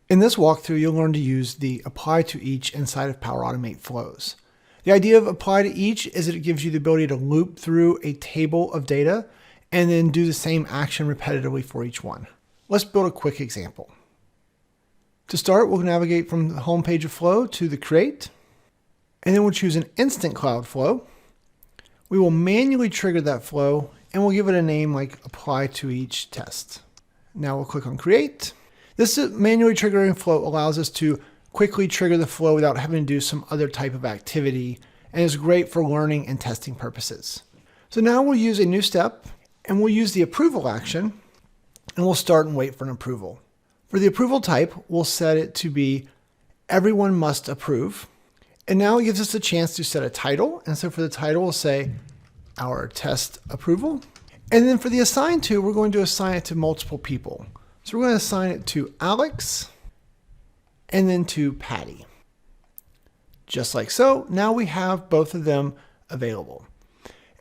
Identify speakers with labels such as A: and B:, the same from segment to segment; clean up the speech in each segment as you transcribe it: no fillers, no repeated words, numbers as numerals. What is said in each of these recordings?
A: In this walkthrough, you'll learn to use the apply to each inside of Power Automate flows. The idea of apply to each is that it gives you the ability to loop through a table of data and then do the same action repetitively for each one. Let's build a quick example. To start, we'll navigate from the home page of Flow to the Create, and then we'll choose an Instant Cloud Flow. We will manually trigger that flow, and we'll give it a name like Apply to Each Test. Now we'll click on Create. This manually triggering flow allows us to quickly trigger the flow without having to do some other type of activity, and is great for learning and testing purposes. So now we'll use a new step, and we'll use the approval action, and we'll start and wait for an approval. For the approval type, we'll set it to be everyone must approve. And now it gives us a chance to set a title. And so for the title, we'll say our test approval. And then for the assign to, we're going to assign it to multiple people. So we're going to assign it to Alex and then to Patty. Just like so. Now we have both of them available.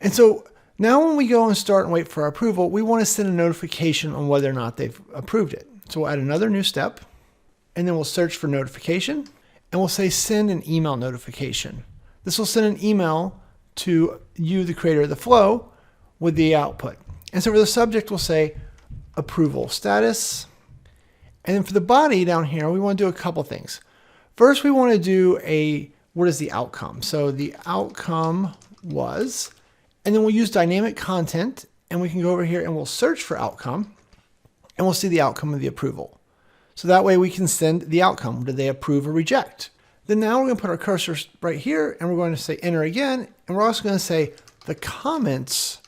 A: And so now when we go and start and wait for our approval, we want to send a notification on whether or not they've approved it. So we'll add another new step, and then we'll search for notification, and we'll say send an email notification. This will send an email to you, the creator of the flow, with the output. And so for the subject, we'll say approval status. And then for the body down here, we want to do a couple things. First, we want to do what is the outcome? So the outcome was, and then we'll use dynamic content, and we can go over here and we'll search for outcome, and we'll see the outcome of the approval. So that way we can send the outcome. Did they approve or reject? Then now we're going to put our cursor right here, and we're going to say enter again, and we're also going to say the comments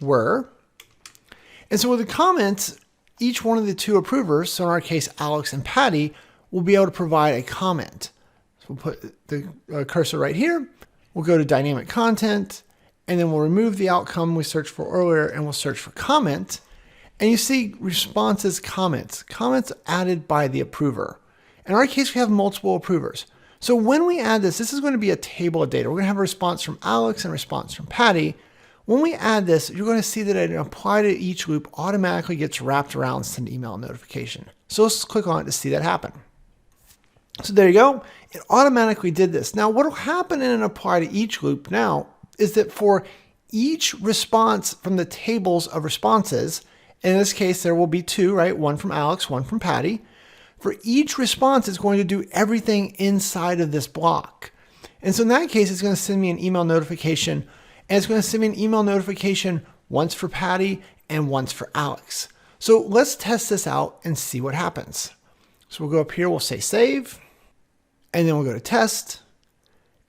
A: were. And so with the comments, each one of the two approvers, so in our case Alex and Patty, will be able to provide a comment. So we'll put the cursor right here, we'll go to dynamic content, and then we'll remove the outcome we searched for earlier, and we'll search for comment. And you see responses, comments added by the approver. In our case, we have multiple approvers. So when we add this is going to be a table of data. We're going to have a response from Alex and a response from Patty. When we add this, you're going to see that an apply to each loop automatically gets wrapped around send email notification. So let's click on it to see that happen. So there you go. It automatically did this. Now what will happen in an apply to each loop now is that for each response from the tables of responses, in this case, there will be two, right? One from Alex, one from Patty. For each response, it's going to do everything inside of this block. And so in that case, it's going to send me an email notification, and it's going to send me an email notification once for Patty and once for Alex. So let's test this out and see what happens. So we'll go up here, we'll say save, and then we'll go to test,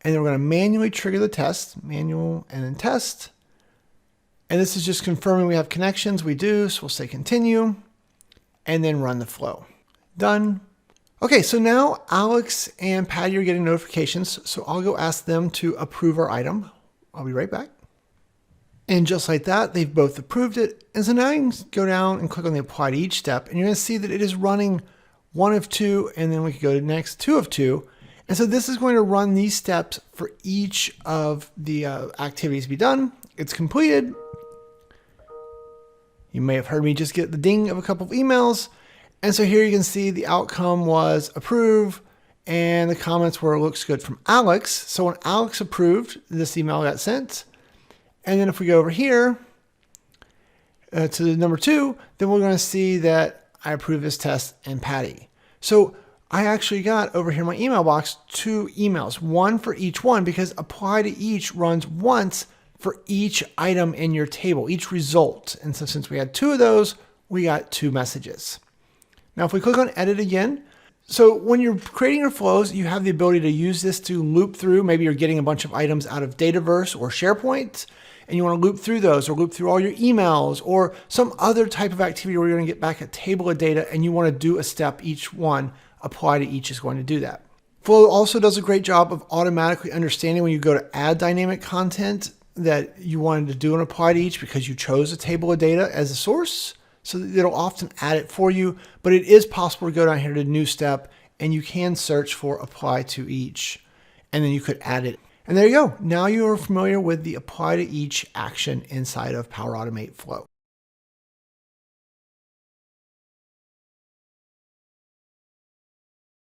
A: and then we're going to manually trigger the test, manual and then test. And this is just confirming we have connections. We do, so we'll say continue and then run the flow. Done. Okay, so now Alex and Patty are getting notifications, so I'll go ask them to approve our item. I'll be right back. And just like that, they've both approved it. And so now you can go down and click on the apply to each step, and you're going to see that it is running 1 of 2, and then we can go to next 2 of 2. And so this is going to run these steps for each of the activities to be done. It's completed. You may have heard me just get the ding of a couple of emails. And so here you can see the outcome was approve, and the comments were looks good from Alex. So when Alex approved, this email got sent. And then if we go over here to the number 2, then we're going to see that I approve this test and Patty. So I actually got over here in my email box 2 emails, one for each one, because apply to each runs once for each item in your table, each result. And so since we had 2 of those, we got 2 messages. Now, if we click on edit again, so when you're creating your flows, you have the ability to use this to loop through. Maybe you're getting a bunch of items out of Dataverse or SharePoint, and you want to loop through those or loop through all your emails or some other type of activity where you're going to get back a table of data and you want to do a step each one. Apply to each is going to do that. Flow also does a great job of automatically understanding when you go to add dynamic content that you wanted to do an apply to each because you chose a table of data as a source. So it'll often add it for you, but it is possible to go down here to new step and you can search for apply to each, and then you could add it. And there you go. Now you are familiar with the apply to each action inside of Power Automate Flow.